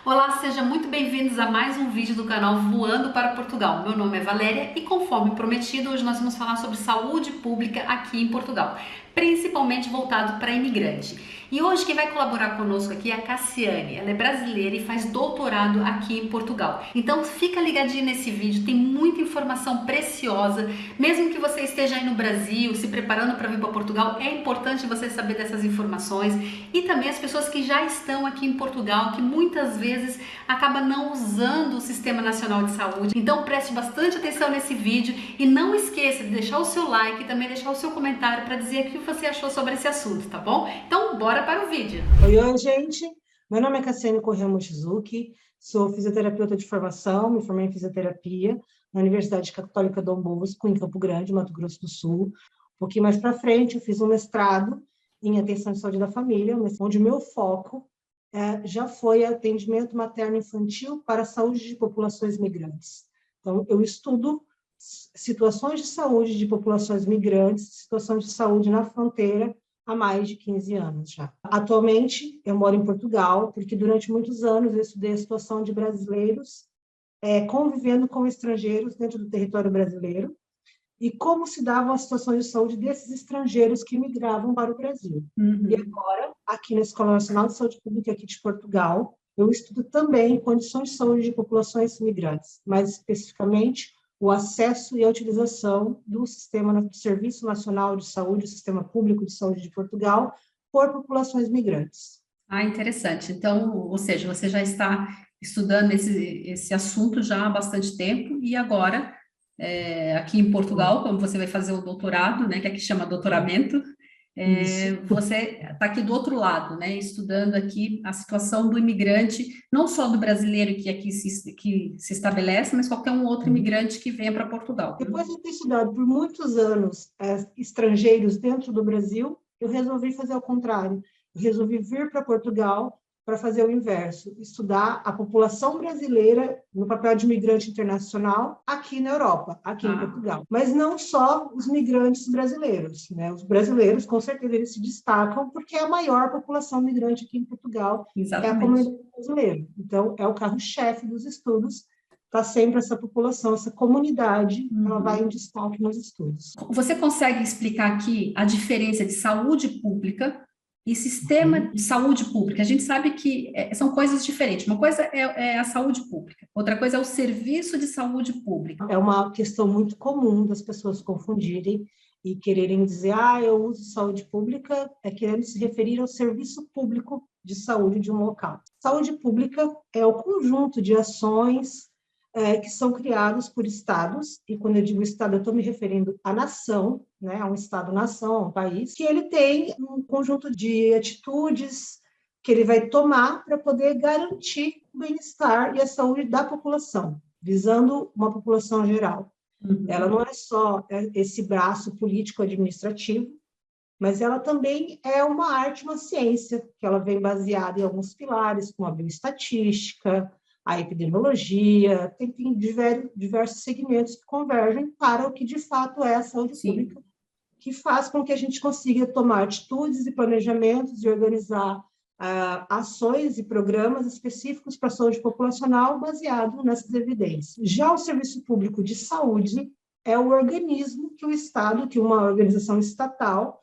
Olá, sejam muito bem-vindos a mais um vídeo do canal Voando para Portugal. Meu nome é Valéria e, conforme prometido, hoje nós vamos falar sobre saúde pública aqui em Portugal, principalmente voltado para imigrante. E hoje quem vai colaborar conosco aqui é a Cassiane. Ela é brasileira e faz doutorado aqui em Portugal. Então fica ligadinho nesse vídeo, tem muita informação preciosa. Mesmo que você esteja aí no Brasil, se preparando para vir para Portugal, é importante você saber dessas informações. E também as pessoas que já estão aqui em Portugal, que muitas vezes acaba não usando o Sistema Nacional de Saúde. Então preste bastante atenção nesse vídeo e não esqueça de deixar o seu like e também deixar o seu comentário para dizer o que você achou sobre esse assunto, tá bom? Então bora para o vídeo. Oi, gente. Meu nome é Cassiane Corrêa Mochizuki, sou fisioterapeuta de formação, me formei em fisioterapia na Universidade Católica Dom Bosco, em Campo Grande, Mato Grosso do Sul. Um pouquinho mais para frente, eu fiz um mestrado em atenção de saúde da família, onde o meu foco já foi atendimento materno-infantil para a saúde de populações migrantes. Então, eu estudo situações de saúde de populações migrantes, situações de saúde na fronteira, há mais de 15 anos já. Atualmente, eu moro em Portugal, porque durante muitos anos eu estudei a situação de brasileiros convivendo com estrangeiros dentro do território brasileiro e como se davam as situações de saúde desses estrangeiros que migravam para o Brasil. E agora, aqui na Escola Nacional de Saúde Pública aqui de Portugal, eu estudo também condições de saúde de populações migrantes, mais especificamente o acesso e a utilização do sistema do Serviço Nacional de Saúde, o Sistema Público de Saúde de Portugal, por populações migrantes. Ah, interessante. Então, ou seja, você já está estudando esse assunto já há bastante tempo e agora, aqui em Portugal, como você vai fazer o doutorado, né, que aqui chama doutoramento, você está aqui do outro lado, né, estudando aqui a situação do imigrante, não só do brasileiro que aqui que se estabelece, mas qualquer um outro imigrante que venha para Portugal. Depois de ter estudado por muitos anos estrangeiros dentro do Brasil, eu resolvi fazer o contrário. Eu resolvi vir para Portugal para fazer o inverso, estudar a população brasileira no papel de migrante internacional aqui na Europa, aqui em Portugal. Mas não só os migrantes brasileiros, né? Os brasileiros, com certeza, eles se destacam porque é a maior população migrante aqui em Portugal. Exatamente. É a comunidade brasileira. Então, é o carro-chefe dos estudos. Está sempre essa população, essa comunidade, ela vai em destaque nos estudos. Você consegue explicar aqui a diferença de saúde pública e sistema de saúde pública? A gente sabe que são coisas diferentes. Uma coisa é a saúde pública, outra coisa é o serviço de saúde pública. É uma questão muito comum das pessoas confundirem e quererem dizer, eu uso saúde pública, querendo se referir ao serviço público de saúde de um local. Saúde pública é o conjunto de ações que são criados por estados, e quando eu digo estado, eu estou me referindo à nação, né, a um estado-nação, a um país, que ele tem um conjunto de atitudes que ele vai tomar para poder garantir o bem-estar e a saúde da população, visando uma população geral. Ela não é só esse braço político-administrativo, mas ela também é uma arte, uma ciência, que ela vem baseada em alguns pilares, como a bioestatística, a epidemiologia, tem diversos segmentos que convergem para o que de fato é a saúde pública, que faz com que a gente consiga tomar atitudes e planejamentos e organizar ações e programas específicos para a saúde populacional baseado nessas evidências. Já o Serviço Público de Saúde é o organismo que o Estado, que uma organização estatal,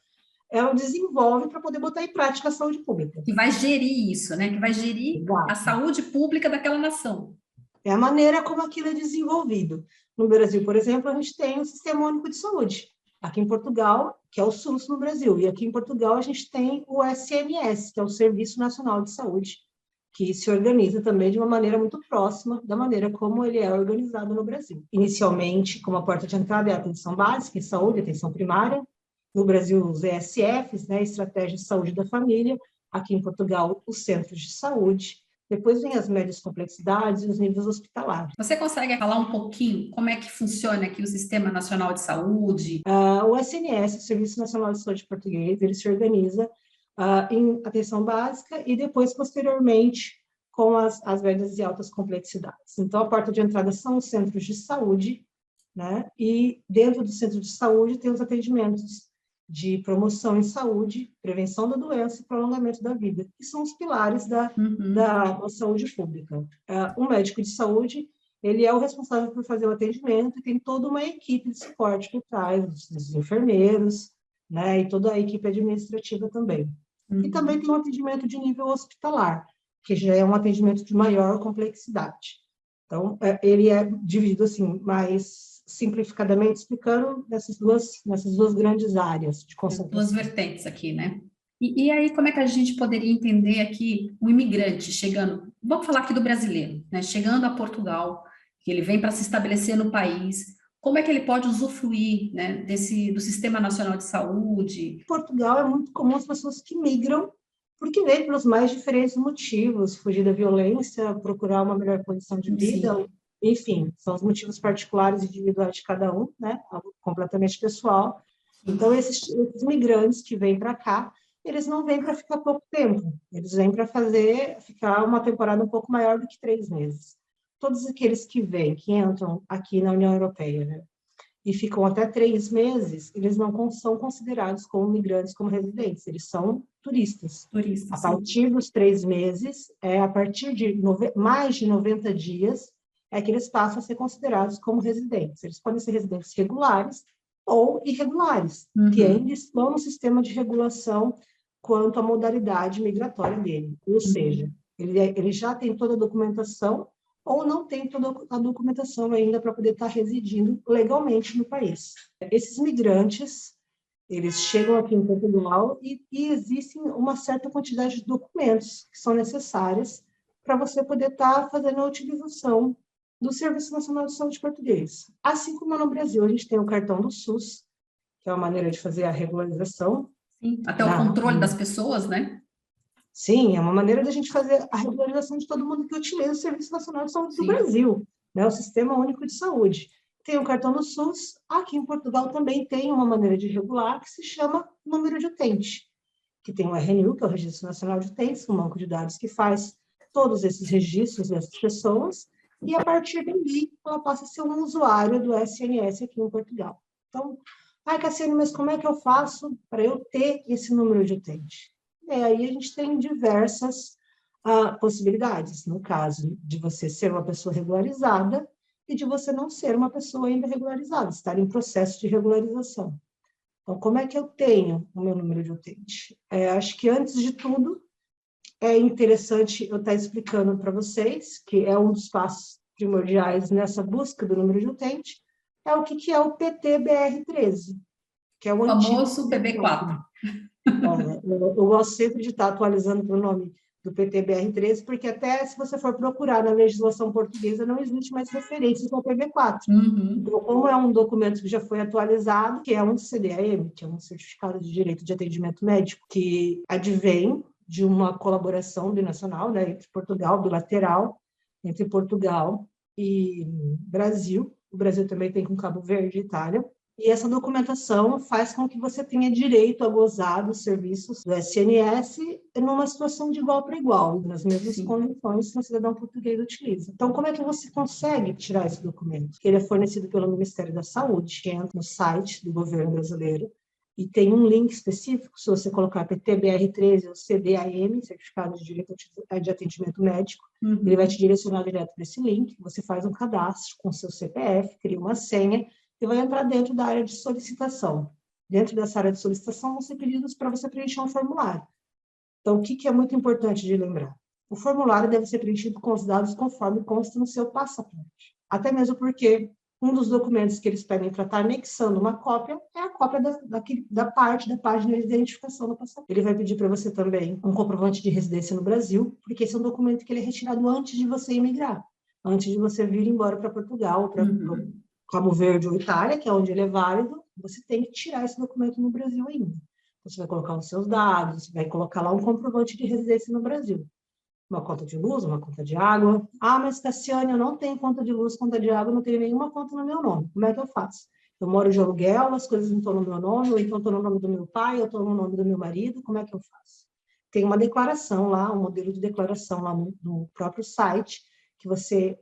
ela desenvolve para poder botar em prática a saúde pública. Que vai gerir isso, né? Que vai gerir a saúde pública daquela nação. É a maneira como aquilo é desenvolvido. No Brasil, por exemplo, a gente tem o Sistema Único de Saúde. Aqui em Portugal, que é o SUS no Brasil. E aqui em Portugal, a gente tem o SMS, que é o Serviço Nacional de Saúde, que se organiza também de uma maneira muito próxima da maneira como ele é organizado no Brasil. Inicialmente, como a porta de entrada é a atenção básica em saúde, atenção primária. No Brasil, os ESFs, né, Estratégia de Saúde da Família. Aqui em Portugal, os centros de saúde. Depois vem as médias complexidades e os níveis hospitalares. Você consegue falar um pouquinho como é que funciona aqui o Sistema Nacional de Saúde? O SNS, o Serviço Nacional de Saúde Português, ele se organiza em atenção básica e depois, posteriormente, com as médias e altas complexidades. Então, a porta de entrada são os centros de saúde, né? E dentro do centro de saúde tem os atendimentos de promoção em saúde, prevenção da doença e prolongamento da vida, que são os pilares da saúde pública. Um médico de saúde, ele é o responsável por fazer o atendimento e tem toda uma equipe de suporte por trás, os enfermeiros, né, e toda a equipe administrativa também. E também tem um atendimento de nível hospitalar, que já é um atendimento de maior complexidade. Então, ele é dividido assim, mais simplificadamente, explicando nessas duas grandes áreas de As duas concentração. vertentes aqui, né? E aí, como é que a gente poderia entender aqui o imigrante chegando, vamos falar aqui do brasileiro, né? Chegando a Portugal, que ele vem para se estabelecer no país, como é que ele pode usufruir, né, do Sistema Nacional de Saúde? Em Portugal é muito comum as pessoas que migram, porque vêm pelos mais diferentes motivos, fugir da violência, procurar uma melhor condição de Sim. vida, enfim, são os motivos particulares e individuais de cada um, né? Algo completamente pessoal. Então, esses migrantes que vêm para cá, eles não vêm para ficar pouco tempo, eles vêm para ficar uma temporada um pouco maior do que 3 meses. Todos aqueles que vêm, que entram aqui na União Europeia, né, e ficam até 3 meses, eles não são considerados como migrantes, como residentes, eles são turistas. Turista, A sim. partir dos 3 meses, a partir de mais de 90 dias, é que eles passam a ser considerados como residentes. Eles podem ser residentes regulares ou irregulares, que ainda estão no sistema de regulação quanto à modalidade migratória dele. Ou seja, ele já tem toda a documentação ou não tem toda a documentação ainda para poder estar residindo legalmente no país. Esses migrantes, eles chegam aqui em Portugal e existem uma certa quantidade de documentos que são necessários para você poder estar fazendo a utilização do Serviço Nacional de Saúde Português. Assim como no Brasil, a gente tem o cartão do SUS, que é uma maneira de fazer a regularização. Sim, até o controle das pessoas, né? Sim, é uma maneira de a gente fazer a regularização de todo mundo que utiliza o Serviço Nacional de Saúde do Sim. Brasil, né? O Sistema Único de Saúde. Tem o cartão do SUS, aqui em Portugal também tem uma maneira de regular que se chama número de utente, que tem o RNU, que é o Registro Nacional de Utentes, um banco de dados que faz todos esses registros dessas pessoas, e a partir daí ela passa a ser um usuário do SNS aqui em Portugal. Então, Cassiane, mas como é que eu faço para eu ter esse número de utente? Aí a gente tem diversas possibilidades, no caso de você ser uma pessoa regularizada e de você não ser uma pessoa ainda regularizada, estar em processo de regularização. Então, como é que eu tenho o meu número de utente? Acho que, antes de tudo, é interessante eu estar explicando para vocês, que é um dos passos primordiais nessa busca do número de utente, é o que é o PT-BR13, que é o antigo Famoso PB4. Eu gosto sempre de estar atualizando para o nome do PT-BR13, porque até se você for procurar na legislação portuguesa, não existe mais referência ao PB4. Então, como é um documento que já foi atualizado, que é um CDAM, que é um Certificado de Direito de Atendimento Médico, que advém de uma colaboração binacional, né, entre Portugal, bilateral, entre Portugal e Brasil. O Brasil também tem com Cabo Verde e Itália. E essa documentação faz com que você tenha direito a gozar dos serviços do SNS numa situação de igual para igual, nas mesmas condições que um cidadão português utiliza. Então, como é que você consegue tirar esse documento? Ele é fornecido pelo Ministério da Saúde, que entra no site do governo brasileiro, e tem um link específico, se você colocar PTBR13 ou CDAM, Certificado de Direito de Atendimento Médico, ele vai te direcionar direto para esse link, você faz um cadastro com seu CPF, cria uma senha, e vai entrar dentro da área de solicitação. Dentro dessa área de solicitação, vão ser pedidos para você preencher um formulário. Então, o que é muito importante de lembrar? O formulário deve ser preenchido com os dados conforme consta no seu passaporte. Até mesmo porque um dos documentos que eles pedem para estar anexando uma cópia é a cópia da parte da página de identificação do passaporte. Ele vai pedir para você também um comprovante de residência no Brasil, porque esse é um documento que ele é retirado antes de você imigrar, antes de você vir embora para Portugal, para Cabo Verde ou Itália, que é onde ele é válido, você tem que tirar esse documento no Brasil ainda. Você vai colocar os seus dados, vai colocar lá um comprovante de residência no Brasil. Uma conta de luz, uma conta de água. Mas Cassiane, eu não tenho conta de luz, conta de água, não tenho nenhuma conta no meu nome. Como é que eu faço? Eu moro de aluguel, as coisas não estão no meu nome, ou então estão no nome do meu pai, ou estão no nome do meu marido, como é que eu faço? Tem uma declaração lá, um modelo de declaração lá no próprio site, que você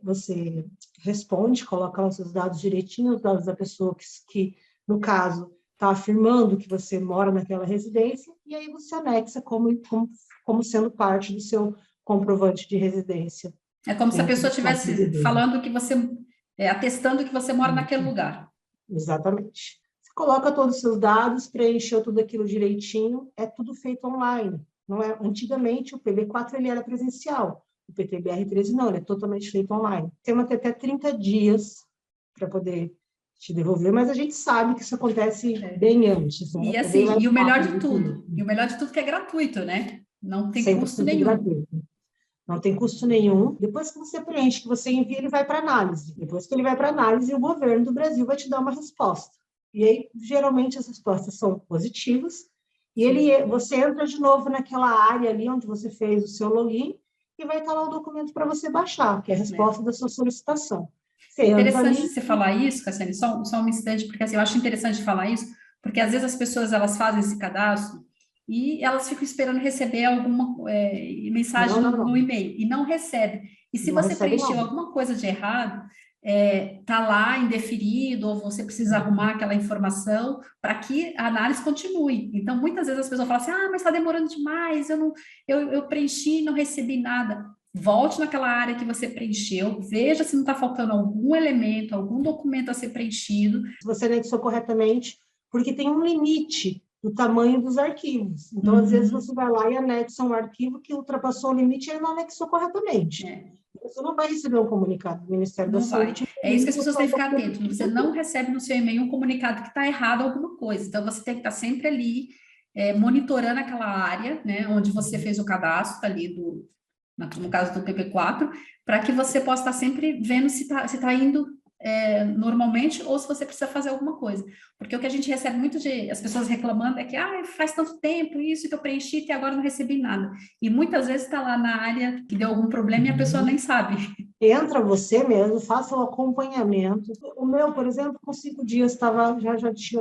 responde, coloca lá os seus dados direitinho, os dados da pessoa que no caso, está afirmando que você mora naquela residência, e aí você anexa como sendo parte do seu comprovante de residência. É como se a dentro do pessoa estado estivesse brasileiro. falando que você, atestando que você mora naquele lugar. Exatamente. Você coloca todos os seus dados, preencheu tudo aquilo direitinho, é tudo feito online. Não é? Antigamente, o PB4 ele era presencial, o PTBR13 não, ele é totalmente feito online. Temos até 30 dias para poder te devolver, mas a gente sabe que isso acontece bem antes. Né? E É bem assim, mais e o melhor rápido de do que tudo, isso. e o melhor de tudo que é gratuito, né? Não tem custo 100% nenhum. gratuito. Não tem custo nenhum. Depois que você preenche, que você envia, ele vai para análise. Depois que ele vai para análise, o governo do Brasil vai te dar uma resposta. E aí, geralmente, as respostas são positivas. E você entra de novo naquela área ali onde você fez o seu login e vai estar lá o documento para você baixar, que é a resposta da sua solicitação. Você entra Interessante ali. você falar isso, Cassiane, só um instante, porque assim, eu acho interessante falar isso, porque às vezes as pessoas elas fazem esse cadastro e elas ficam esperando receber alguma mensagem no Não. e-mail e não recebe. E se Não você recebe preencheu nada. alguma coisa de errado, tá lá indeferido, ou você precisa arrumar aquela informação para que a análise continue. Então, muitas vezes as pessoas falam assim, mas está demorando demais, eu preenchi e não recebi nada. Volte naquela área que você preencheu, veja se não está faltando algum elemento, algum documento a ser preenchido. Se você anexou corretamente, porque tem um limite do tamanho dos arquivos. Então, às vezes, você vai lá e anexa um arquivo que ultrapassou o limite e ele não anexou corretamente. Você não vai receber um comunicado do Ministério da Não vai. Saúde. É isso que as pessoas têm que ficar atentas. Você não recebe no seu e-mail um comunicado que está errado alguma coisa. Então, você tem que estar sempre ali monitorando aquela área, né, onde você fez o cadastro ali no caso do PP4, para que você possa estar sempre vendo se tá indo normalmente ou se você precisa fazer alguma coisa. Porque o que a gente recebe muito as pessoas reclamando é que faz tanto tempo isso que eu preenchi e agora não recebi nada. E muitas vezes está lá na área que deu algum problema e a pessoa nem sabe. Entra você mesmo, faça o acompanhamento. O meu, por exemplo, com 5 dias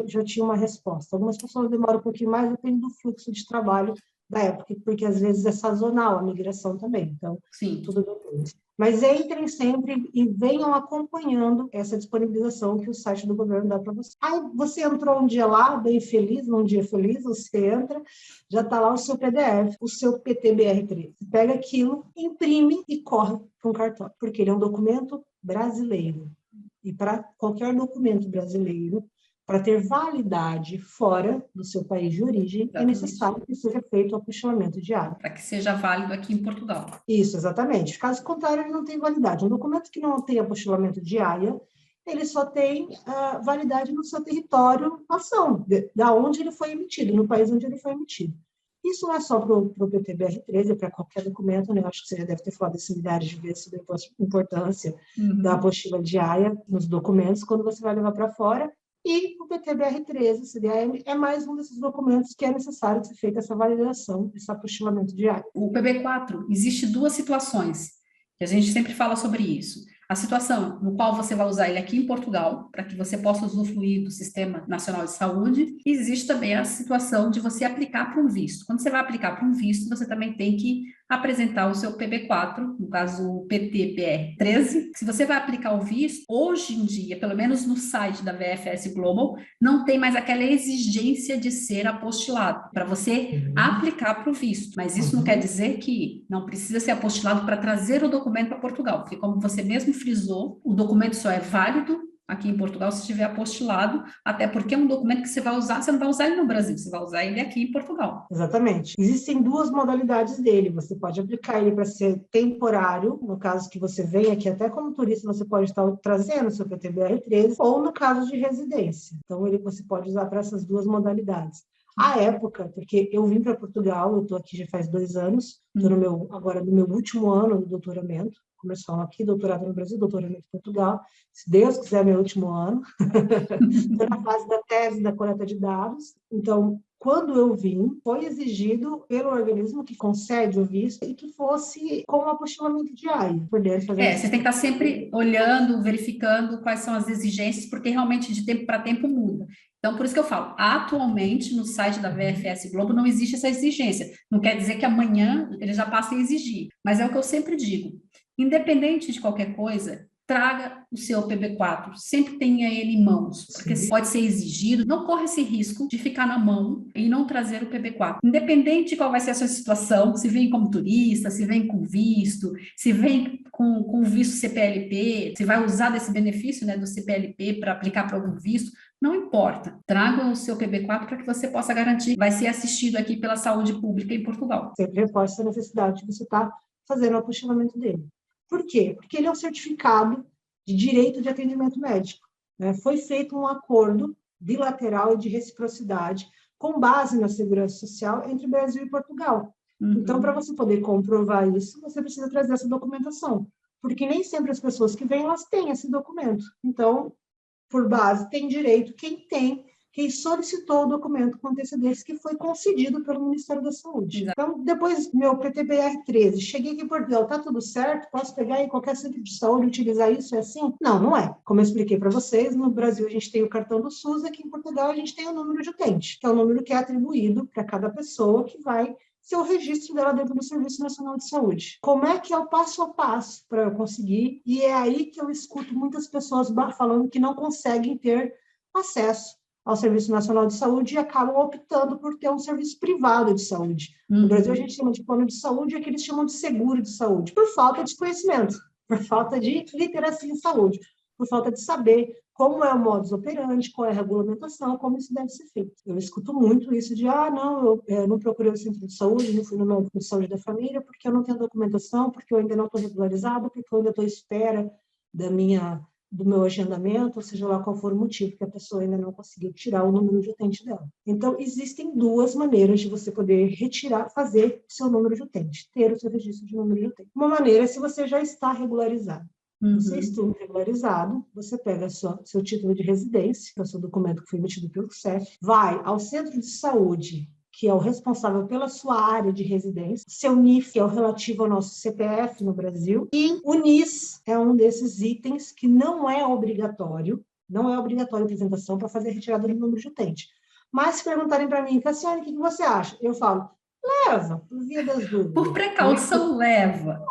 já tinha uma resposta. Algumas pessoas demoram um pouquinho mais, depende do fluxo de trabalho da época, porque às vezes é sazonal a migração também. Então, Sim. tudo depende. Mas entrem sempre e venham acompanhando essa disponibilização que o site do governo dá para você. Aí você entrou um dia lá, bem feliz, num dia feliz, você entra, já está lá o seu PDF, o seu PTBR13. Pega aquilo, imprime e corre para um cartório, porque ele é um documento brasileiro. E para qualquer documento brasileiro, para ter validade fora do seu país de origem, exatamente, é necessário que seja feito o apostilamento diário. Para que seja válido aqui em Portugal. Isso, exatamente. Caso contrário, ele não tem validade. Um documento que não tem apostilamento diário, ele só tem validade no seu território, ação, da onde ele foi emitido, no país onde ele foi emitido. Isso não é só para o PTBR13, é para qualquer documento, né? Eu acho que você já deve ter falado isso milhares de vezes sobre a importância da apostila diária nos documentos, quando você vai levar para fora. E o PTBR13, o CDAM, é mais um desses documentos que é necessário ser feita essa validação, esse apostilamento diário. O PB4, existe duas situações, que a gente sempre fala sobre isso. A situação no qual você vai usar ele aqui em Portugal, para que você possa usufruir do Sistema Nacional de Saúde, e existe também a situação de você aplicar para um visto. Quando você vai aplicar para um visto, você também tem que apresentar o seu PB4, no caso o PTBR13. Se você vai aplicar o visto, hoje em dia, pelo menos no site da VFS Global, não tem mais aquela exigência de ser apostilado para você aplicar para o visto. Mas isso não quer dizer que não precisa ser apostilado para trazer o documento para Portugal, porque como você mesmo frisou, o documento só é válido aqui em Portugal se estiver apostilado, até porque é um documento que você vai usar, você não vai usar ele no Brasil, você vai usar ele aqui em Portugal. Exatamente. Existem duas modalidades dele. Você pode aplicar ele para ser temporário, no caso que você vem aqui até como turista, você pode estar trazendo o seu PTBR13, ou no caso de residência. Então, você pode usar para essas duas modalidades. À época, porque eu vim para Portugal, eu estou aqui já faz 2 anos, estou agora no meu último ano do doutoramento, começou aqui, doutorado no Brasil, doutoramento em Portugal, se Deus quiser, meu último ano, estou na fase da tese da coleta de dados, então, quando eu vim, foi exigido pelo organismo que concede o visto e que fosse com um apostilamento diário, poder fazer você tem que estar sempre olhando, verificando quais são as exigências, porque realmente de tempo para tempo muda. Então, por isso que eu falo, atualmente no site da VFS Globo não existe essa exigência. Não quer dizer que amanhã ele já passe a exigir, mas é o que eu sempre digo. Independente de qualquer coisa, traga o seu PB4, sempre tenha ele em mãos, porque pode ser exigido, não corre esse risco de ficar na mão e não trazer o PB4. Independente de qual vai ser a sua situação, se vem como turista, se vem com visto, se vem com visto CPLP, se vai usar desse benefício, né, do CPLP para aplicar para algum visto, não importa. Traga o seu PB4 para que você possa garantir que vai ser assistido aqui pela saúde pública em Portugal. Sempre reforça a necessidade de você estar fazendo o apostilhamento dele. Por quê? Porque ele é um certificado de direito de atendimento médico, né? Foi feito um acordo bilateral e de reciprocidade com base na segurança social entre Brasil e Portugal. Então, para você poder comprovar isso, você precisa trazer essa documentação, porque nem sempre as pessoas que vêm, elas têm esse documento. Então, por base, tem direito quem solicitou o documento com antecedência que foi concedido pelo Ministério da Saúde. Exato. Então, depois, meu PTBR 13, cheguei aqui em Portugal, tá tudo certo? Posso pegar em qualquer centro de saúde, utilizar isso? É assim? Não, não é. Como eu expliquei para vocês, no Brasil a gente tem o cartão do SUS, aqui em Portugal a gente tem o número de utente, que é o número que é atribuído para cada pessoa que vai ser o registro dela dentro do Serviço Nacional de Saúde. Como é que é o passo a passo para eu conseguir? E é aí que eu escuto muitas pessoas falando que não conseguem ter acesso ao Serviço Nacional de Saúde e acabam optando por ter um serviço privado de saúde. No Brasil, a gente chama de plano de saúde e aqui eles chamam de seguro de saúde, por falta de conhecimento, por falta de literacia em saúde, por falta de saber como é o modus operandi, qual é a regulamentação, como isso deve ser feito. Eu escuto muito isso de, não, eu não procurei o centro de saúde, não fui no médico de saúde da família, porque eu não tenho documentação, porque eu ainda não estou regularizada, porque eu ainda estou à espera do meu agendamento, ou seja lá qual for o motivo, que a pessoa ainda não conseguiu tirar o número de utente dela. Então, existem duas maneiras de você poder fazer o seu número de utente, ter o seu registro de número de utente. Uma maneira é se você já está regularizado. Você estando regularizado, você pega seu título de residência, que é o seu documento que foi emitido pelo CEF, vai ao centro de saúde, que é o responsável pela sua área de residência, seu NIF, que é o relativo ao nosso CPF no Brasil, e o NIS é um desses itens que não é obrigatório a apresentação para fazer a retirada do número de utente. Mas se perguntarem para mim, Cassiane, o que você acha? Eu falo, leva, por via das dúvidas. Por precaução, leva.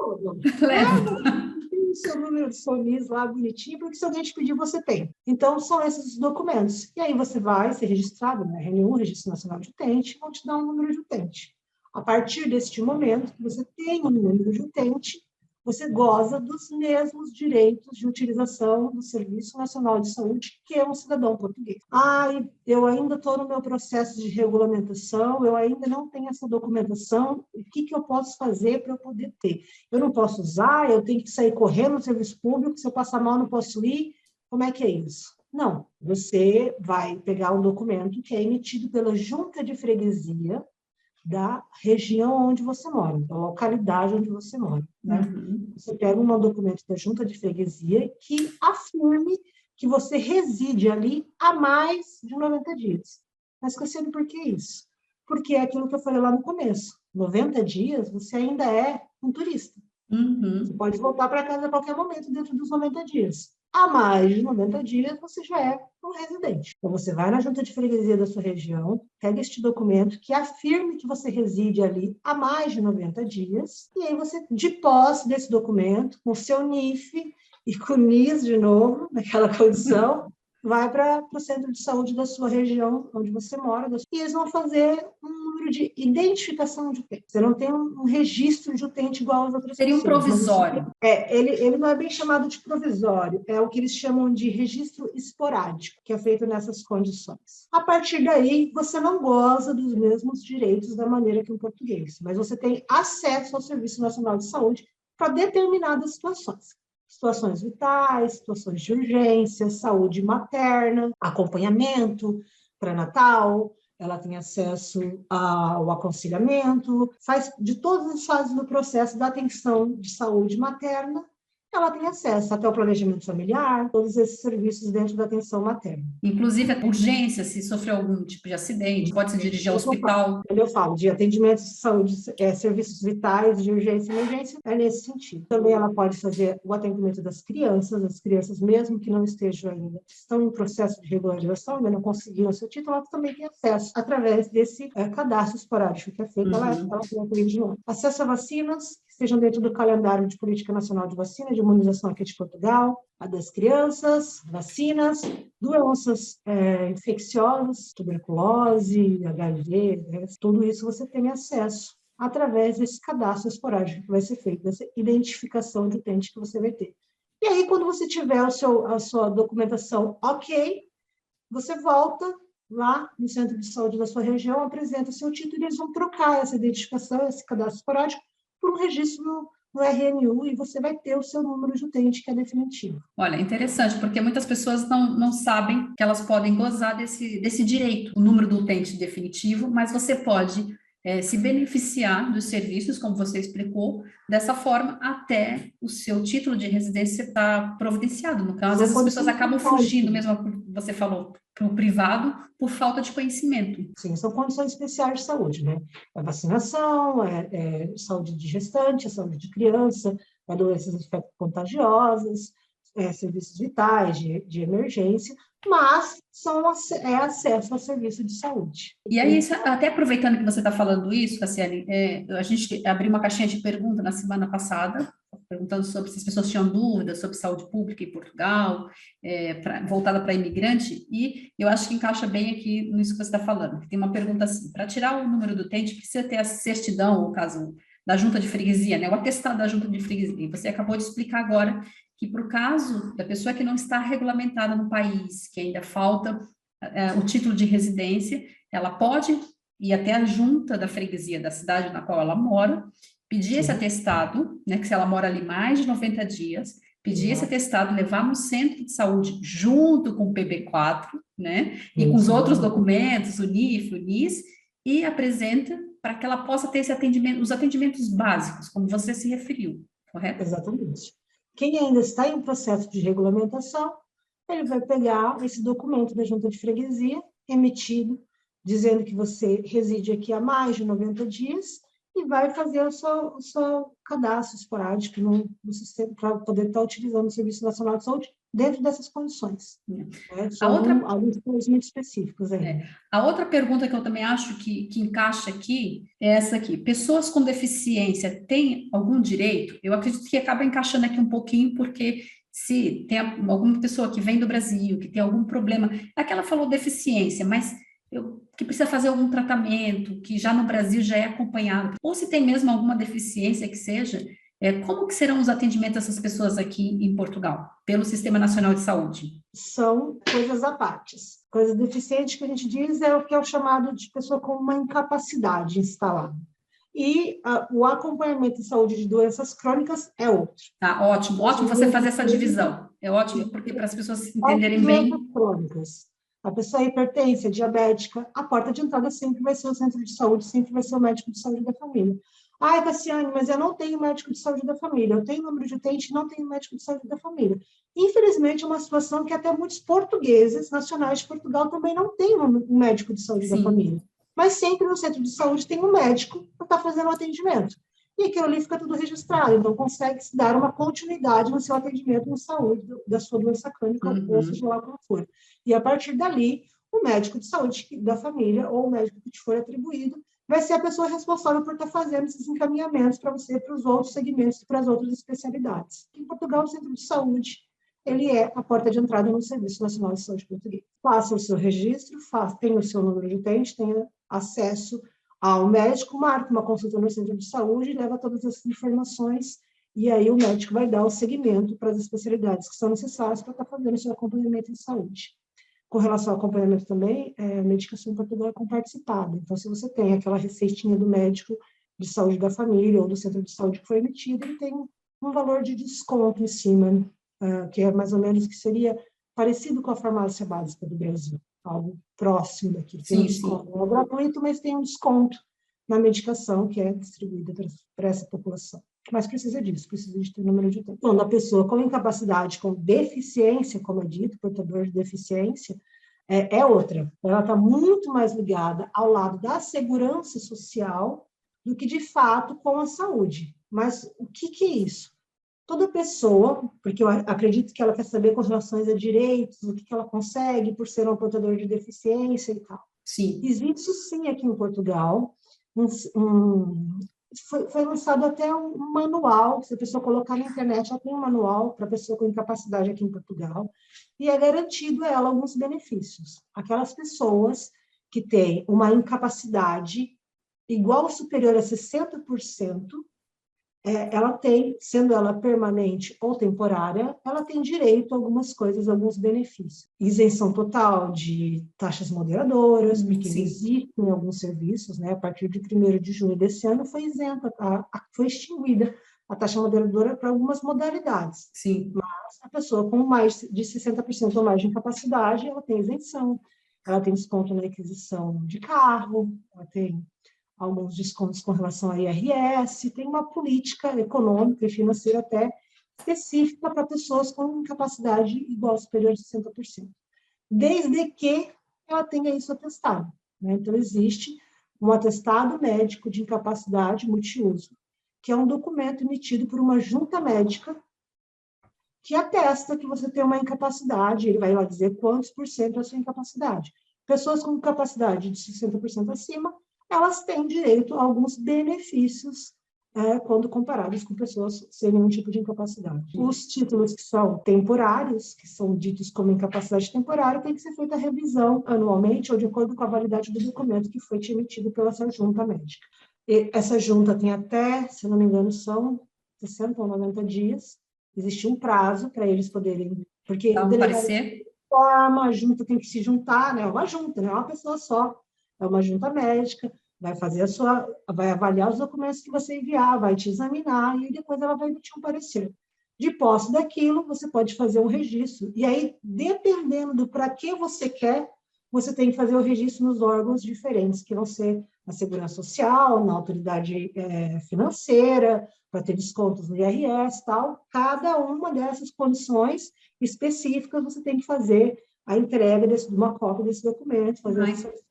Leva. O seu número de seu NIS lá bonitinho, porque se alguém te pedir, você tem. Então, são esses os documentos. E aí você vai ser registrado na RNU, Registro Nacional de Utente, vão te dar um número de utente. A partir deste momento que você tem um número de utente, você goza dos mesmos direitos de utilização do Serviço Nacional de Saúde que é um cidadão português. Eu ainda estou no meu processo de regulamentação, eu ainda não tenho essa documentação, o que eu posso fazer para eu poder ter? Eu não posso usar, eu tenho que sair correndo no serviço público, se eu passar mal não posso ir, como é que é isso? Não, você vai pegar um documento que é emitido pela Junta de Freguesia da região onde você mora, da localidade onde você mora. Né? Você pega um documento da Junta de Freguesia que afirme que você reside ali há mais de 90 dias. Mas Cassiane, por que isso? Porque é aquilo que eu falei lá no começo. 90 dias, você ainda é um turista. Você pode voltar para casa a qualquer momento dentro dos 90 dias. Há mais de 90 dias, você já é um residente. Então, você vai na Junta de Freguesia da sua região, pega este documento que afirme que você reside ali há mais de 90 dias, e aí você, de posse desse documento, com o seu NIF e com o NIS de novo, naquela condição, vai para o centro de saúde da sua região, onde você mora, e eles vão fazer um número de identificação de utente. Você não tem um registro de utente igual às outras pessoas. Seria um provisório. Ele não é bem chamado de provisório, é o que eles chamam de registro esporádico, que é feito nessas condições. A partir daí, você não goza dos mesmos direitos da maneira que um português, mas você tem acesso ao Serviço Nacional de Saúde para determinadas situações. Situações vitais, situações de urgência, saúde materna, acompanhamento pré-natal, ela tem acesso ao aconselhamento, faz de todas as fases do processo da atenção de saúde materna, ela tem acesso até ao planejamento familiar, todos esses serviços dentro da atenção materna. Inclusive a urgência, se sofreu algum tipo de acidente, pode se dirigir ao hospital. Quando eu falo de atendimento de saúde, serviços vitais, de urgência e emergência, é nesse sentido. Também ela pode fazer o atendimento das crianças, as crianças mesmo que não estejam ainda, estão em processo de regularização, ainda não conseguiram seu título, ela também tem acesso através desse cadastro esporádico que é feito, ela tem de novo. Acesso a vacinas, estejam dentro do calendário de Política Nacional de Vacina, de imunização aqui de Portugal, a das crianças, vacinas, doenças infecciosas, tuberculose, HIV, né? Tudo isso você tem acesso através desse cadastro esporádico que vai ser feito, dessa identificação de utente que você vai ter. E aí, quando você tiver a sua documentação ok, você volta lá no centro de saúde da sua região, apresenta o seu título e eles vão trocar essa identificação, esse cadastro esporádico, por um registro no RNU e você vai ter o seu número de utente, que é definitivo. Olha, interessante, porque muitas pessoas não sabem que elas podem gozar desse direito, o número do utente definitivo, mas você pode se beneficiar dos serviços, como você explicou, dessa forma até o seu título de residência estar providenciado. No caso, às vezes as pessoas acabam fugindo, mesmo como você falou, para o privado, por falta de conhecimento. Sim, são condições especiais de saúde, né? A vacinação, saúde de gestante, a saúde de criança, doenças infecto-contagiosas, serviços vitais, de emergência, mas é acesso ao serviço de saúde. E aí, até aproveitando que você está falando isso, Cassiane, a gente abriu uma caixinha de pergunta na semana passada, perguntando sobre se as pessoas tinham dúvidas sobre saúde pública em Portugal, voltada para imigrante, e eu acho que encaixa bem aqui nisso que você está falando. Tem uma pergunta assim: para tirar o número do utente, precisa ter a certidão, ou caso da junta de freguesia, né, o atestado da junta de freguesia. E você acabou de explicar agora que, para o caso da pessoa que não está regulamentada no país, que ainda falta o título de residência, ela pode ir até a junta da freguesia da cidade na qual ela mora, pedir esse atestado, né, que se ela mora ali mais de 90 dias, pedir esse atestado, levar no centro de saúde junto com o PB4, né, e com os outros documentos, o NIF, o NIS, e apresenta para que ela possa ter esse atendimento, os atendimentos básicos, como você se referiu, correto? Exatamente. Quem ainda está em processo de regulamentação, ele vai pegar esse documento da junta de freguesia, emitido, dizendo que você reside aqui há mais de 90 dias, e vai fazer o seu cadastro esporádico no sistema para poder estar utilizando o Serviço Nacional de Saúde dentro dessas condições. São alguns pontos muito específicos aí. A outra pergunta que eu também acho que encaixa aqui é essa aqui: pessoas com deficiência têm algum direito? Eu acredito que acaba encaixando aqui um pouquinho, porque se tem alguma pessoa que vem do Brasil, que tem algum problema, aqui ela falou deficiência, mas que precisa fazer algum tratamento, que já no Brasil já é acompanhado, ou se tem mesmo alguma deficiência que seja, como que serão os atendimentos dessas pessoas aqui em Portugal, pelo Sistema Nacional de Saúde? São coisas à parte. Coisas deficientes que a gente diz é o que é o chamado de pessoa com uma incapacidade instalada. E o acompanhamento de saúde de doenças crônicas é outro. Tá, ótimo você fazer essa divisão. É ótimo, porque para as pessoas entenderem bem. Doenças crônicas. A pessoa hipertensa, diabética, a porta de entrada sempre vai ser o centro de saúde, sempre vai ser o médico de saúde da família. Ai, Cassiane, mas eu não tenho médico de saúde da família, eu tenho número de utente e não tenho médico de saúde da família. Infelizmente, é uma situação que até muitos portugueses nacionais de Portugal também não têm um médico de saúde da família. Mas sempre no centro de saúde tem um médico para estar fazendo o atendimento. E aquilo ali fica tudo registrado, então consegue se dar uma continuidade no seu atendimento de saúde da sua doença crônica, ou seja lá como for. E a partir dali, o médico de saúde da família, ou o médico que te for atribuído, vai ser a pessoa responsável por estar fazendo esses encaminhamentos para você, para os outros segmentos, para as outras especialidades. Em Portugal, o centro de saúde, ele é a porta de entrada no Serviço Nacional de Saúde português. Faça o seu registro, tenha o seu número de utente, tenha acesso ao médico, marca uma consulta no centro de saúde, leva todas essas informações, e aí o médico vai dar o segmento para as especialidades que são necessárias para estar fazendo o seu acompanhamento de saúde. Com relação ao acompanhamento também, a medicação em Portugal é comparticipada. Então, se você tem aquela receitinha do médico de saúde da família ou do centro de saúde que foi emitido, ele tem um valor de desconto em cima, que é mais ou menos que seria parecido com a farmácia básica do Brasil, algo próximo daqui. Tem um desconto, não é gratuito, mas tem um desconto na medicação que é distribuída para essa população. Mas precisa disso, precisa de ter número de utente. Quando a pessoa com incapacidade, com deficiência, como é dito, portador de deficiência, é outra. Ela está muito mais ligada ao lado da segurança social do que, de fato, com a saúde. Mas o que é isso? Toda pessoa, porque eu acredito que ela quer saber com relação a direitos, o que ela consegue por ser um portador de deficiência e tal. Sim. Existe sim aqui em Portugal Foi lançado até um manual, se a pessoa colocar na internet, ela tem um manual para pessoa com incapacidade aqui em Portugal, e é garantido a ela alguns benefícios. Aquelas pessoas que têm uma incapacidade igual ou superior a 60%, ela tem, sendo ela permanente ou temporária, ela tem direito a algumas coisas, alguns benefícios. Isenção total de taxas moderadoras, porque Sim. existem alguns serviços, né? A partir de 1º de junho desse ano foi isenta, foi extinguida a taxa moderadora para algumas modalidades. Sim. Mas a pessoa com mais de 60% ou mais de incapacidade, ela tem isenção, ela tem desconto na aquisição de carro, ela tem alguns descontos com relação a IRS, tem uma política econômica e financeira até específica para pessoas com incapacidade igual ou superior a 60%, desde que ela tenha isso atestado, né? Então, existe um atestado médico de incapacidade multiuso, que é um documento emitido por uma junta médica que atesta que você tem uma incapacidade, ele vai lá dizer quantos por cento é a sua incapacidade. Pessoas com capacidade de 60% acima, elas têm direito a alguns benefícios quando comparadas com pessoas sem nenhum tipo de incapacidade. Os títulos que são temporários, que são ditos como incapacidade temporária, tem que ser feita a revisão anualmente ou de acordo com a validade do documento que foi te emitido pela essa junta médica. E essa junta tem até, se não me engano, são 60 ou 90 dias. Existe um prazo para eles poderem, porque Dá o um delegado parecer? forma, a junta tem que se juntar, né? É uma junta, não é uma pessoa só, é uma junta médica, vai fazer vai avaliar os documentos que você enviar, vai te examinar e depois ela vai emitir um parecer. De posse daquilo, você pode fazer um registro. E aí, dependendo do para que você quer, você tem que fazer o registro nos órgãos diferentes, que vão ser na Segurança Social, na autoridade financeira, para ter descontos no IRS e tal. Cada uma dessas condições específicas, você tem que fazer a entrega de uma cópia desse documento, fazer essa solicitação.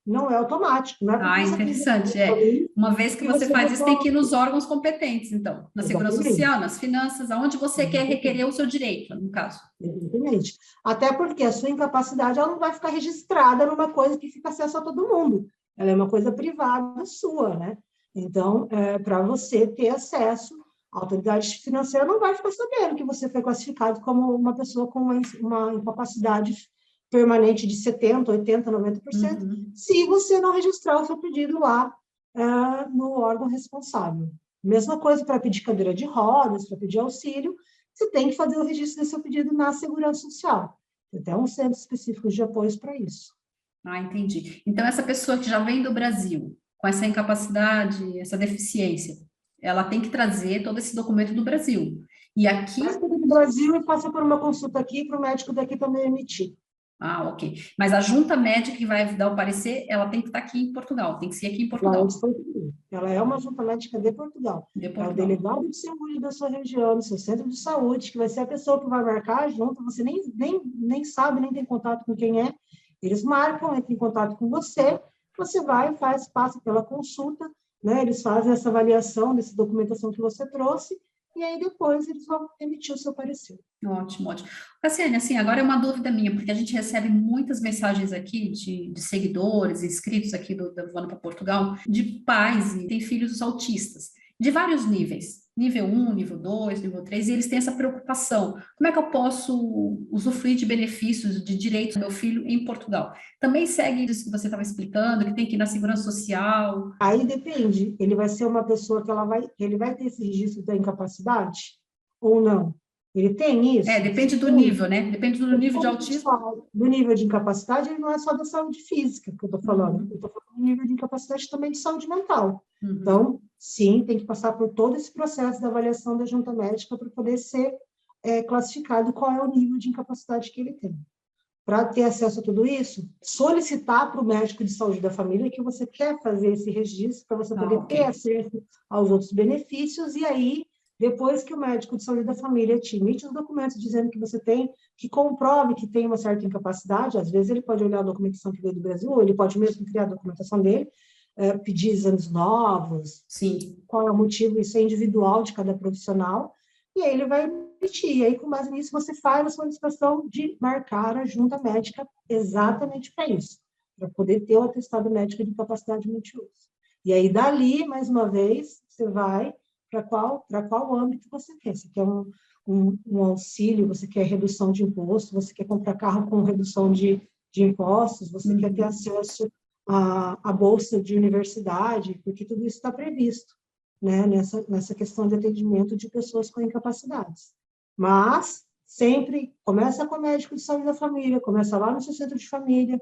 Não é automático, não é porque você tem Interessante. Uma vez que que você você faz isso, tem que ir resolve. nos órgãos competentes, então, na Segurança Exatamente. Social, nas finanças, aonde você quer requerer o seu direito, no caso. Exatamente. Até porque a sua incapacidade ela não vai ficar registrada numa coisa que fica acesso a todo mundo. Ela é uma coisa privada sua, né? Então, para você ter acesso, a autoridade financeira não vai ficar sabendo que você foi classificado como uma pessoa com uma incapacidade permanente de 70%, 80%, 90%, se você não registrar o seu pedido lá no órgão responsável. Mesma coisa para pedir cadeira de rodas, para pedir auxílio, você tem que fazer o registro do seu pedido na Segurança Social. Tem até um centro específico de apoio para isso. Entendi. Então, essa pessoa que já vem do Brasil, com essa incapacidade, essa deficiência, ela tem que trazer todo esse documento do Brasil. E aqui... Mas do Brasil e passa por uma consulta aqui para o médico daqui também emitir. Ok. Mas a junta médica que vai dar o parecer, ela tem que estar aqui em Portugal, tem que ser aqui em Portugal. Ela é uma junta médica de Portugal. É o delegado de saúde da sua região, do seu centro de saúde, que vai ser a pessoa que vai marcar a junta, você nem sabe, nem tem contato com quem é. Eles marcam, entram em contato com você, você vai, passa pela consulta, né? Eles fazem essa avaliação dessa documentação que você trouxe, e aí depois eles vão emitir o seu parecer. Ótimo, ótimo. Cassiane, assim, agora é uma dúvida minha, porque a gente recebe muitas mensagens aqui de seguidores, inscritos aqui do Voando para Portugal, de pais e tem filhos autistas, de vários níveis, nível 1, nível 2, nível 3, e eles têm essa preocupação. Como é que eu posso usufruir de benefícios, de direitos do meu filho em Portugal? Também segue isso que você estava explicando, que tem que ir na Segurança Social? Aí depende, ele vai ser uma pessoa que ele vai ter esse registro da incapacidade ou não? Ele tem isso? Depende do nível, né? Depende do nível de Quando a gente autismo. fala do nível de incapacidade, ele não é só da saúde física que eu estou falando, eu estou falando do nível de incapacidade também de saúde mental. Então, sim, tem que passar por todo esse processo da avaliação da junta médica para poder ser classificado qual é o nível de incapacidade que ele tem. Para ter acesso a tudo isso, solicitar para o médico de saúde da família que você quer fazer esse registro para você poder ter acesso aos outros benefícios, e aí, depois que o médico de saúde da família te emite os documentos dizendo que você tem, que comprove que tem uma certa incapacidade, às vezes ele pode olhar a documentação que veio do Brasil, ou ele pode mesmo criar a documentação dele, pedir exames novos, Sim. Qual é o motivo, isso é individual de cada profissional, e aí ele vai emitir. E aí, com base nisso, você faz a solicitação de marcar a junta médica exatamente para isso, para poder ter o atestado médico de capacidade multiuso. E aí, dali, mais uma vez, você vai para qual âmbito você quer. Você quer um auxílio, você quer redução de imposto, você quer comprar carro com redução de impostos, você quer ter acesso à bolsa de universidade, porque tudo isso está previsto, né, nessa questão de atendimento de pessoas com incapacidades. Mas sempre começa com o médico de saúde da família, começa lá no seu centro de família,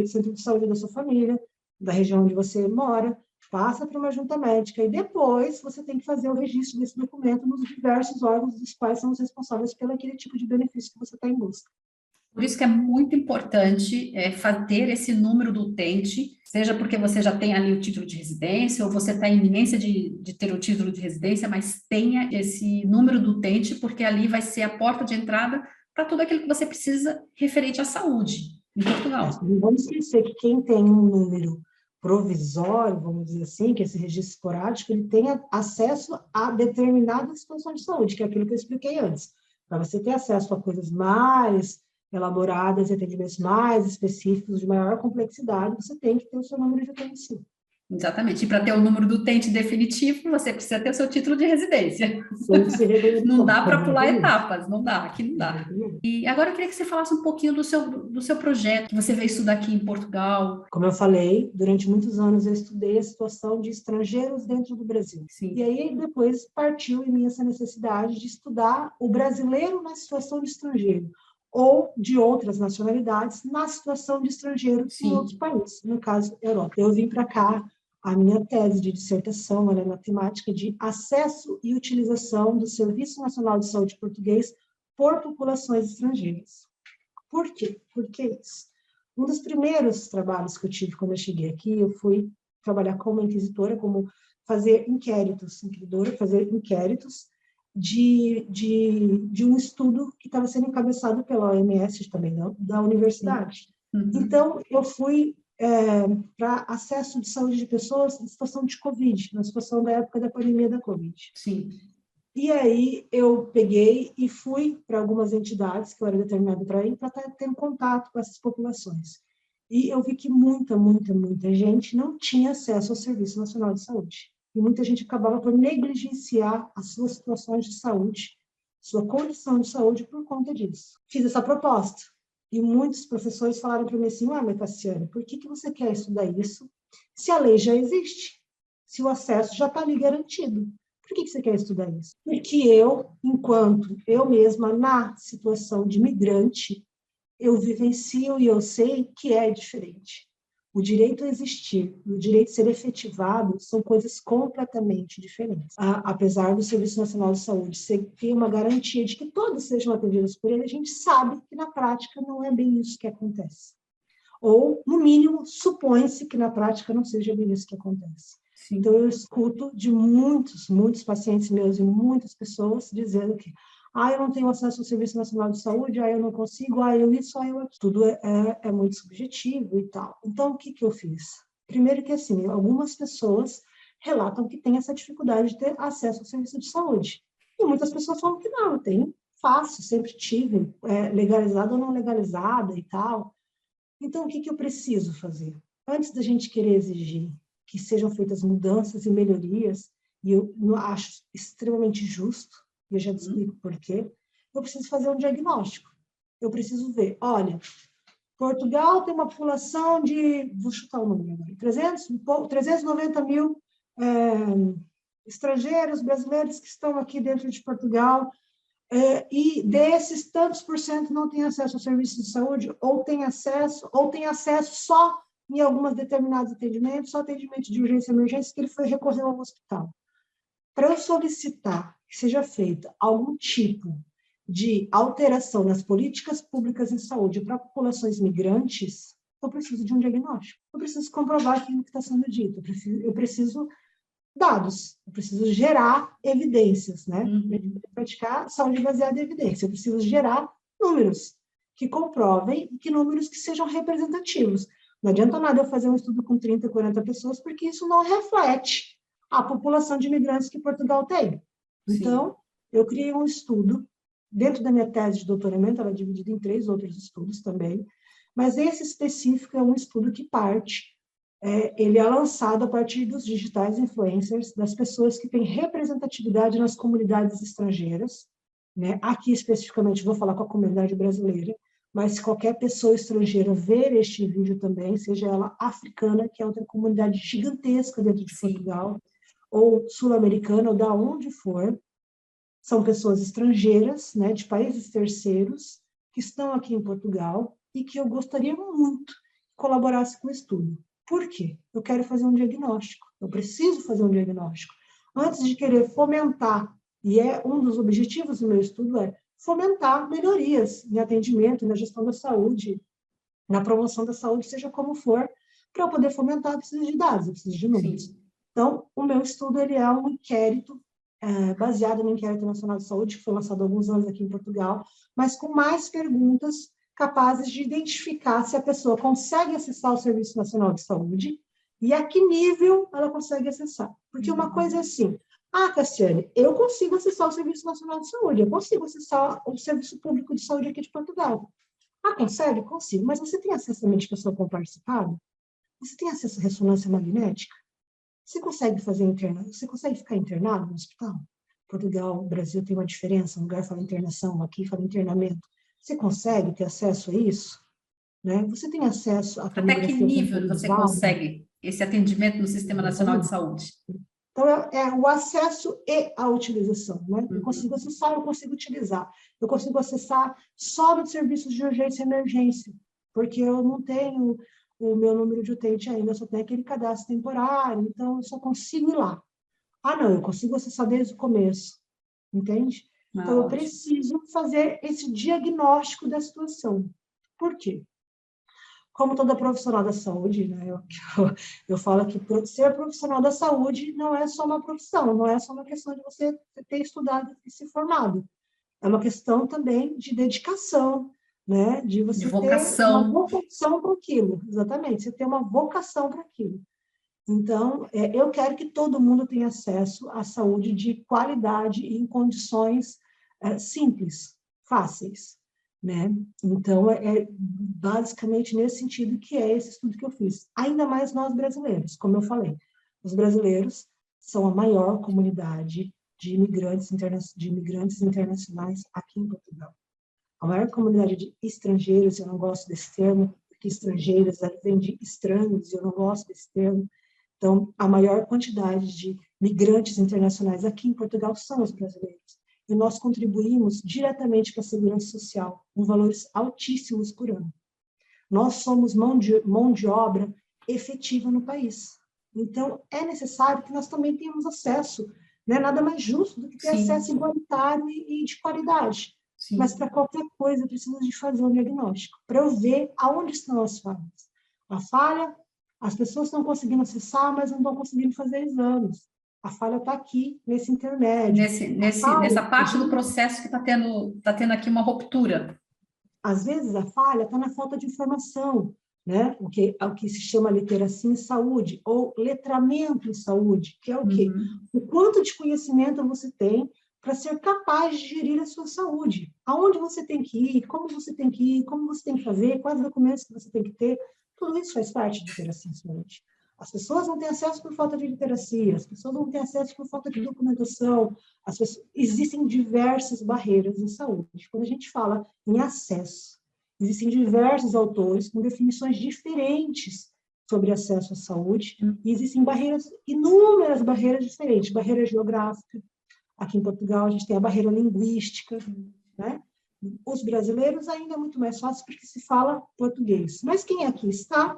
centro de saúde da sua família, da região onde você mora, passa para uma junta médica e depois você tem que fazer o registro desse documento nos diversos órgãos dos quais são os responsáveis pelo aquele tipo de benefício que você está em busca. Por isso que é muito importante ter esse número do utente, seja porque você já tem ali o título de residência, ou você está em iminência de ter o título de residência, mas tenha esse número do utente, porque ali vai ser a porta de entrada para tudo aquilo que você precisa referente à saúde em Portugal. Não vamos esquecer que quem tem um número provisório, vamos dizer assim, que é esse registro esporádico, ele tenha acesso a determinada situação de saúde, que é aquilo que eu expliquei antes. Para você ter acesso a coisas mais elaboradas, atendimentos mais específicos, de maior complexidade, você tem que ter o seu número de utente. Exatamente. E para ter o número do utente definitivo, você precisa ter o seu título de residência. Não dá para pular etapas, não dá, aqui não dá. E agora eu queria que você falasse um pouquinho do seu projeto, que você veio estudar aqui em Portugal. Como eu falei, durante muitos anos eu estudei a situação de estrangeiros dentro do Brasil. Sim. E aí depois partiu em mim essa necessidade de estudar o brasileiro na situação de estrangeiro, ou de outras nacionalidades na situação de estrangeiro em outros países, no caso, Europa. Eu vim para cá, a minha tese de dissertação era na temática de acesso e utilização do Serviço Nacional de Saúde português por populações estrangeiras. Por quê? Por que isso? Um dos primeiros trabalhos que eu tive quando eu cheguei aqui, eu fui trabalhar como inquisitora, como fazer inquéritos de um estudo que estava sendo encabeçado pela OMS também, da universidade. Uhum. Então, eu fui para acesso de saúde de pessoas em situação de Covid, na situação da época da pandemia da Covid. Sim. E aí eu peguei e fui para algumas entidades que eu era determinada para ir, para estar tendo contato com essas populações. E eu vi que muita gente não tinha acesso ao Serviço Nacional de Saúde. E muita gente acabava por negligenciar as suas situações de saúde, sua condição de saúde por conta disso. Fiz essa proposta. E muitos professores falaram para mim assim, mas Cassiane, por que você quer estudar isso se a lei já existe? Se o acesso já está ali garantido? Por que você quer estudar isso? Porque eu, enquanto eu mesma, na situação de migrante, eu vivencio e eu sei que é diferente. O direito a existir e o direito a ser efetivado são coisas completamente diferentes. Apesar do Serviço Nacional de Saúde ter uma garantia de que todos sejam atendidos por ele, a gente sabe que na prática não é bem isso que acontece. Ou, no mínimo, supõe-se que na prática não seja bem isso que acontece. Sim. Então, eu escuto de muitos pacientes meus e muitas pessoas dizendo que eu não tenho acesso ao Serviço Nacional de Saúde, eu não consigo, eu isso, eu aquilo. Tudo é muito subjetivo e tal. Então, o que eu fiz? Primeiro que, assim, algumas pessoas relatam que têm essa dificuldade de ter acesso ao serviço de saúde. E muitas pessoas falam que não, tem fácil, sempre tive, legalizada ou não legalizada e tal. Então, o que eu preciso fazer? Antes da gente querer exigir que sejam feitas mudanças e melhorias, e eu acho extremamente justo, e eu já te explico por quê, eu preciso fazer um diagnóstico. Eu preciso ver, olha, Portugal tem uma população de, vou chutar o número agora, 390 mil estrangeiros, brasileiros que estão aqui dentro de Portugal, e desses, tantos por cento não têm acesso ao serviço de saúde, ou tem acesso só em alguns determinados atendimentos, só atendimento de urgência e emergência, que ele foi recorrer ao hospital. Para eu solicitar que seja feita algum tipo de alteração nas políticas públicas em saúde para populações migrantes, eu preciso de um diagnóstico. Eu preciso comprovar aquilo que está sendo dito. Eu preciso dados. Eu preciso gerar evidências, né? Praticar saúde baseada em evidência. Eu preciso gerar números que comprovem e que números que sejam representativos. Não adianta nada eu fazer um estudo com 30, 40 pessoas, porque isso não reflete a população de imigrantes que Portugal tem. Então, sim, eu criei um estudo, dentro da minha tese de doutoramento, ela é dividida em 3 outros estudos também, mas esse específico é um estudo que parte ele é lançado a partir dos digitais influencers, das pessoas que têm representatividade nas comunidades estrangeiras, né? Aqui, especificamente, vou falar com a comunidade brasileira, mas se qualquer pessoa estrangeira ver este vídeo também, seja ela africana, que é outra comunidade gigantesca dentro de Sim. Portugal, ou sul-americana, ou da onde for, são pessoas estrangeiras, né, de países terceiros, que estão aqui em Portugal e que eu gostaria muito que colaborasse com o estudo. Por quê? Eu quero fazer um diagnóstico, eu preciso fazer um diagnóstico. Antes de querer fomentar, e um dos objetivos do meu estudo é fomentar melhorias em atendimento, na gestão da saúde, na promoção da saúde, seja como for, para eu poder fomentar, eu preciso de dados, eu preciso de números. Sim. Então, o meu estudo ele é um inquérito baseado no Inquérito Nacional de Saúde, que foi lançado há alguns anos aqui em Portugal, mas com mais perguntas capazes de identificar se a pessoa consegue acessar o Serviço Nacional de Saúde e a que nível ela consegue acessar. Porque uma coisa é assim, Cassiane, eu consigo acessar o Serviço Nacional de Saúde, eu consigo acessar o Serviço Público de Saúde aqui de Portugal. Consegue? Consigo. Mas você tem acesso a medicação comparticipada? Você tem acesso à ressonância magnética? Você consegue fazer internação? Você consegue ficar internado no hospital? Portugal, Brasil tem uma diferença. Um lugar fala internação, aqui fala internamento. Você consegue ter acesso a isso? Né? Você tem acesso à Até que tomografia nível você computadorizada? consegue esse atendimento no Sistema Nacional de Saúde? Então, o acesso e a utilização. Né? Eu consigo Uhum. acessar, eu consigo utilizar. Eu consigo acessar só nos serviços de urgência e emergência, porque eu não tenho o meu número de utente ainda, eu só tenho aquele cadastro temporário, então eu só consigo ir lá. Não, eu consigo acessar desde o começo, entende? Então, eu Ótimo. preciso fazer esse diagnóstico da situação. Por quê? Como toda profissional da saúde, né, eu falo que ser profissional da saúde não é só uma profissão, não é só uma questão de você ter estudado e se formado. É uma questão também de dedicação, né, de De você ter uma vocação. vocação para aquilo, exatamente, você ter uma vocação para aquilo. Então, eu quero que todo mundo tenha acesso à saúde de qualidade e em condições simples, fáceis, né? Então, é basicamente nesse sentido que é esse estudo que eu fiz. Ainda mais nós brasileiros, como eu falei. Os brasileiros são a maior comunidade de imigrantes internacionais aqui em Portugal. A maior comunidade de estrangeiros, eu não gosto desse termo, porque estrangeiros vem de estranhos, e eu não gosto desse termo. Então, a maior quantidade de migrantes internacionais aqui em Portugal são os brasileiros. E nós contribuímos diretamente para a segurança social, com valores altíssimos por ano. Nós somos mão de obra efetiva no país. Então, é necessário que nós também tenhamos acesso. Não é nada mais justo do que ter acesso Sim, igualitário e de qualidade. Mas, sim. para qualquer coisa, eu preciso de fazer um diagnóstico, para eu ver aonde estão as falhas. A falha, as pessoas estão conseguindo acessar, mas não estão conseguindo fazer exames. A falha está aqui, nesse intermédio. A falha, Nessa parte do processo que tá tendo aqui uma ruptura. às vezes a falha está na falta de informação, né? O que se chama literacia em saúde, ou letramento em saúde, que é o quê? Uhum. O quanto de conhecimento você tem para ser capaz de gerir a sua saúde. Aonde você tem que ir, como você tem que ir, como você tem que fazer, quais documentos que você tem que ter, tudo isso faz parte de literacia em saúde. As pessoas não têm acesso por falta de literacia, as pessoas não têm acesso por falta de documentação, existem diversas barreiras em saúde. Quando a gente fala em acesso, existem diversos autores com definições diferentes sobre acesso à saúde, e existem barreiras, inúmeras barreiras diferentes, barreira geográfica. Aqui em Portugal a gente tem a barreira linguística, né? Os brasileiros ainda é muito mais fácil porque se fala português. Mas quem aqui está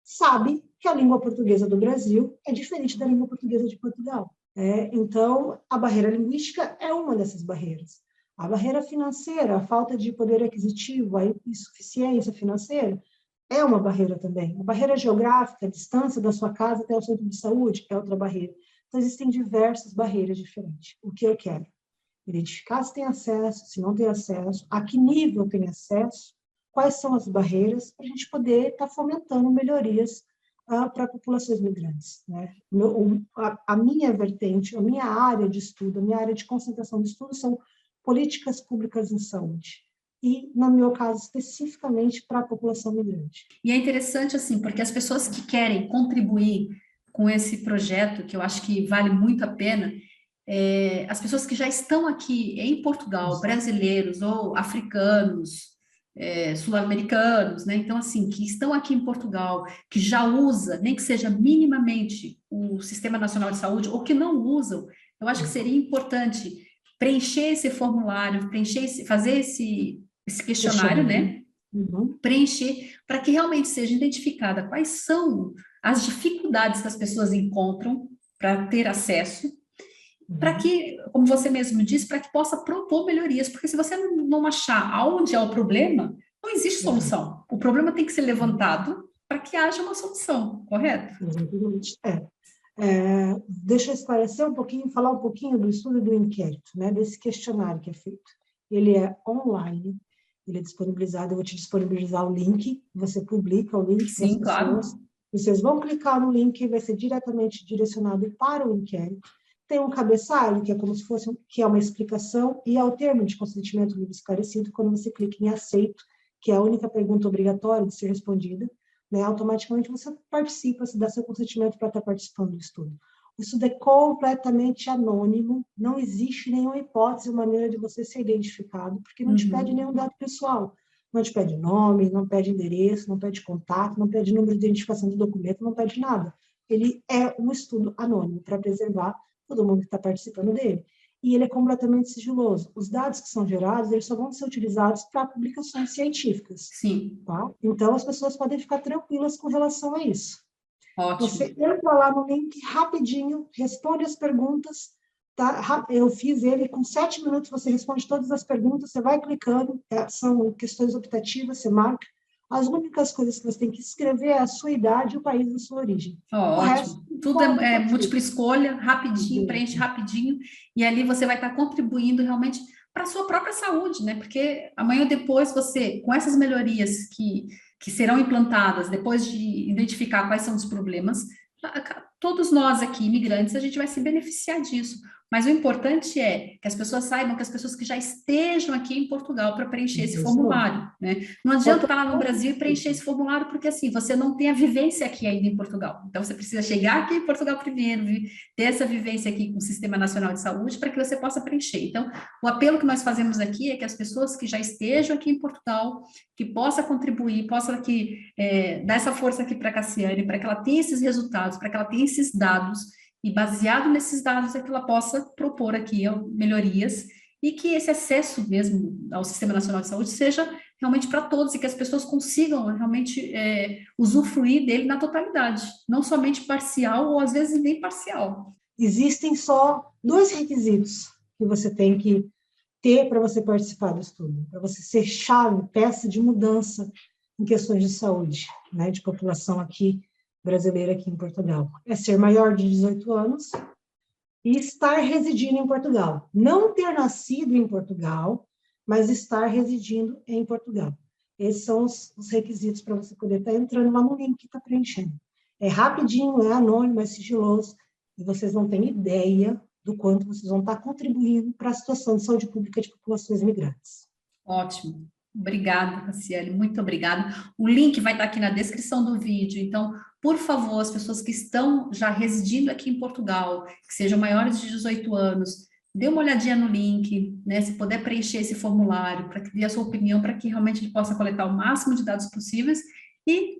sabe que a língua portuguesa do Brasil é diferente da língua portuguesa de Portugal. Então, a barreira linguística é uma dessas barreiras. A barreira financeira, a falta de poder aquisitivo, a insuficiência financeira, é uma barreira também. A barreira geográfica, a distância da sua casa até o centro de saúde, é outra barreira. Então, existem diversas barreiras diferentes. O que eu quero? Identificar se tem acesso, se não tem acesso, a que nível tem acesso, quais são as barreiras, para a gente poder estar fomentando melhorias para populações migrantes. Né? A minha vertente, a minha área de estudo, a minha área de concentração de estudo são políticas públicas em saúde. e, no meu caso, especificamente para a população migrante. E é interessante, assim, porque as pessoas que querem contribuir com esse projeto, que eu acho que vale muito a pena, as pessoas que já estão aqui em Portugal, brasileiros ou africanos, sul-americanos, né? Então, assim, que estão aqui em Portugal, que já usa, nem que seja minimamente, o Sistema Nacional de Saúde, ou que não usam, eu acho que seria importante preencher esse formulário, fazer esse questionário, né? Uhum. Preencher para que realmente seja identificada quais são as dificuldades que as pessoas encontram para ter acesso, para que, como você mesmo disse, para que possa propor melhorias, porque se você não achar aonde é o problema, não existe solução. O problema tem que ser levantado para que haja uma solução, correto? Exatamente. Deixa eu esclarecer um pouquinho, falar um pouquinho do estudo do inquérito, né, desse questionário que é feito. Ele é online, ele é disponibilizado, eu vou te disponibilizar o link, você publica o link para as Sim, pessoas, claro. vocês vão clicar no link e vai ser diretamente direcionado para o inquérito. Tem um cabeçalho, que é como se fosse, que é uma explicação, e é o termo de consentimento livre esclarecido, quando você clica em aceito, que é a única pergunta obrigatória de ser respondida, né, automaticamente você participa, se dá seu consentimento para estar participando do estudo. O estudo é completamente anônimo, não existe nenhuma hipótese ou maneira de você ser identificado, porque não te pede nenhum dado pessoal. Não te pede nome, não pede endereço, não pede contato, não pede número de identificação do documento, não pede nada. Ele é um estudo anônimo para preservar todo mundo que está participando dele. E ele é completamente sigiloso. Os dados que são gerados, eles só vão ser utilizados para publicações científicas. Sim. Tá? Então, as pessoas podem ficar tranquilas com relação a isso. Ótimo. Você entra lá no link rapidinho, responde as perguntas, tá? Eu fiz ele com 7 minutos, você responde todas as perguntas, você vai clicando, são questões optativas, você marca. As únicas coisas que você tem que escrever é a sua idade e o país da sua origem. O resto, Ótimo. Tudo é múltipla escolha, rapidinho, preenche rapidinho, e ali você vai estar contribuindo realmente para a sua própria saúde, né? Porque amanhã ou depois você, com essas melhorias que serão implantadas, depois de identificar quais são os problemas, todos nós aqui, imigrantes, a gente vai se beneficiar disso. Mas o importante é que as pessoas saibam que as pessoas que já estejam aqui em Portugal para preencher esse formulário, né? Não adianta estar lá no Brasil e preencher esse formulário, porque assim, você não tem a vivência aqui ainda em Portugal. Então, você precisa chegar aqui em Portugal primeiro, ter essa vivência aqui com o Sistema Nacional de Saúde para que você possa preencher. Então, o apelo que nós fazemos aqui é que as pessoas que já estejam aqui em Portugal, que possa contribuir, possa aqui, dar essa força aqui para a Cassiane, para que ela tenha esses resultados, para que ela tenha esses dados, e baseado nesses dados é que ela possa propor aqui melhorias e que esse acesso mesmo ao Sistema Nacional de Saúde seja realmente para todos e que as pessoas consigam realmente usufruir dele na totalidade, não somente parcial ou às vezes nem parcial. Existem só 2 requisitos que você tem que ter para você participar do estudo, para você ser chave, peça de mudança em questões de saúde, né, de população aqui brasileira aqui em Portugal. É ser maior de 18 anos e estar residindo em Portugal. Não ter nascido em Portugal, mas estar residindo em Portugal. Esses são os requisitos para você poder estar entrando lá no link que está preenchendo. É rapidinho, é anônimo, é sigiloso, e vocês não têm ideia do quanto vocês vão estar contribuindo para a situação de saúde pública de populações migrantes. Ótimo. Obrigada, Cassiane, muito obrigada. O link vai estar aqui na descrição do vídeo, então, por favor, as pessoas que estão já residindo aqui em Portugal, que sejam maiores de 18 anos, dê uma olhadinha no link, né, se puder preencher esse formulário, para que dê a sua opinião, para que realmente ele possa coletar o máximo de dados possíveis e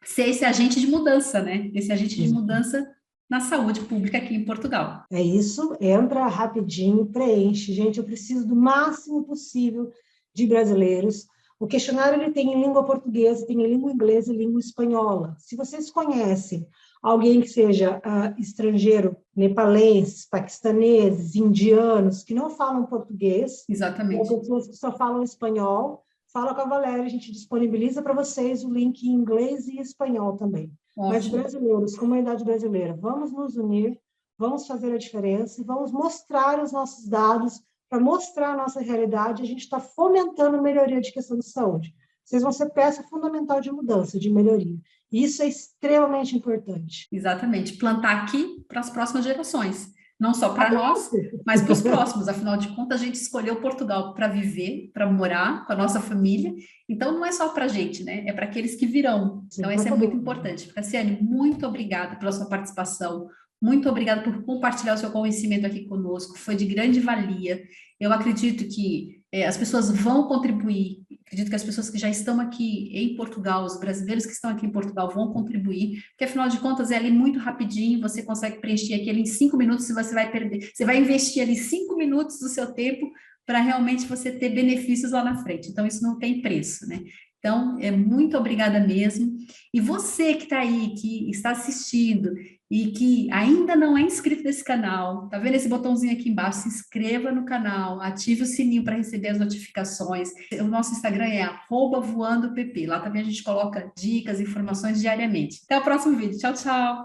ser esse agente de mudança, né, esse agente de mudança na saúde pública aqui em Portugal. É isso, entra rapidinho, preenche. Gente, eu preciso do máximo possível de brasileiros. O questionário ele tem em língua portuguesa, tem em língua inglesa e língua espanhola. Se vocês conhecem alguém que seja estrangeiro, nepalenses, paquistaneses, indianos, que não falam português, exatamente, ou pessoas que só falam espanhol, fala com a Valéria, a gente disponibiliza para vocês o link em inglês e espanhol também. ótimo. Mas brasileiros, comunidade brasileira, vamos nos unir, vamos fazer a diferença e vamos mostrar os nossos dados para mostrar a nossa realidade. A gente está fomentando a melhoria de questão de saúde. Vocês vão ser peça fundamental de mudança, de melhoria. E isso é extremamente importante. Exatamente. Plantar aqui para as próximas gerações. Não só para nós, mas para os próximos. Afinal de contas, a gente escolheu Portugal para viver, para morar com a nossa família. Então, não é só para a gente, né? É para aqueles que virão. Então, isso é muito importante. Cassiane, muito obrigada pela sua participação. Muito obrigada por compartilhar o seu conhecimento aqui conosco. Foi de grande valia. Eu acredito que as pessoas vão contribuir. Acredito que as pessoas que já estão aqui em Portugal, os brasileiros que estão aqui em Portugal vão contribuir, porque afinal de contas é ali muito rapidinho, você consegue preencher aquilo em 5 minutos, você vai perder, você vai investir ali 5 minutos do seu tempo para realmente você ter benefícios lá na frente. Então, isso não tem preço, né? Então, muito obrigada mesmo. E você que está aí, que está assistindo e que ainda não é inscrito nesse canal, tá vendo esse botãozinho aqui embaixo? Se inscreva no canal, ative o sininho para receber as notificações. O nosso Instagram é @voandopp. Lá também a gente coloca dicas, informações diariamente. Até o próximo vídeo. Tchau, tchau!